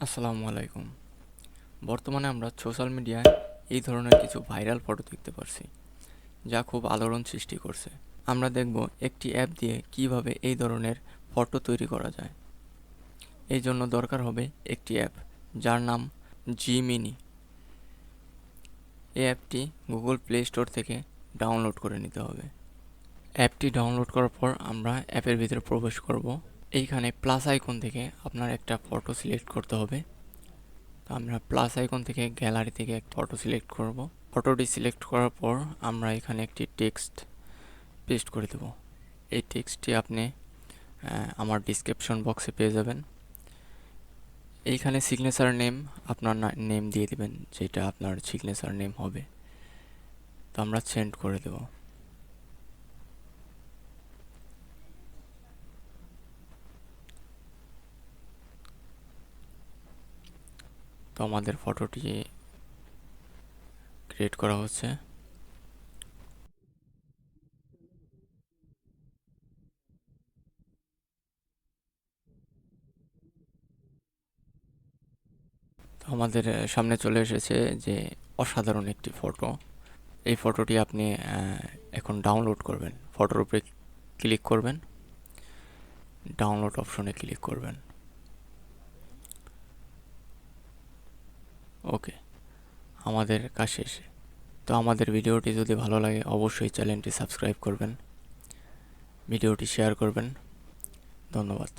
আসসালামু আলাইকুম। বর্তমানে আমরা সোশ্যাল মিডিয়ায় এই ধরনের কিছু ভাইরাল ফটো দেখতে পারছি, যা খুব আলোড়ন সৃষ্টি করছে। আমরা দেখব একটি অ্যাপ দিয়ে কিভাবে এই ধরনের ফটো তৈরি করা যায়। এই জন্য দরকার হবে একটি অ্যাপ, যার নাম জিমিনি। এই অ্যাপটি গুগল প্লে স্টোর থেকে ডাউনলোড করে নিতে হবে। অ্যাপটি ডাউনলোড করার পর আমরা অ্যাপের ভিতরে প্রবেশ করব। এইখানে প্লাস আইকন থেকে আপনার একটা ফটো সিলেক্ট করতে হবে। তো আমরা প্লাস আইকন থেকে গ্যালারি থেকে একটা ফটো সিলেক্ট করব। ফটোটি সিলেক্ট করার পর আমরা এখানে একটি টেক্সট পেস্ট করে দেব। এই টেক্সটটি আপনি আমার ডিসক্রিপশন বক্সে পেয়ে যাবেন। এইখানে সিগনেচার নেম আপনার নেম দিয়ে দিবেন, যেটা আপনার সিগনেচার নেম হবে। তো আমরা সেন্ড করে দেব। তো আমাদের ফটোটি ক্রিয়েট করা হচ্ছে। তো আমাদের সামনে চলে এসেছে যে অসাধারণ একটি ফটো। এই ফটোটি আপনি এখন ডাউনলোড করবেন। ফটোর উপরে ক্লিক করবেন, ডাউনলোড অপশনে ক্লিক করবেন। ওকে, আমাদের কাজ শেষে। তো আমাদের ভিডিওটি যদি ভালো লাগে অবশ্যই চ্যানেলটি সাবস্ক্রাইব করবেন, ভিডিওটি শেয়ার করবেন। ধন্যবাদ।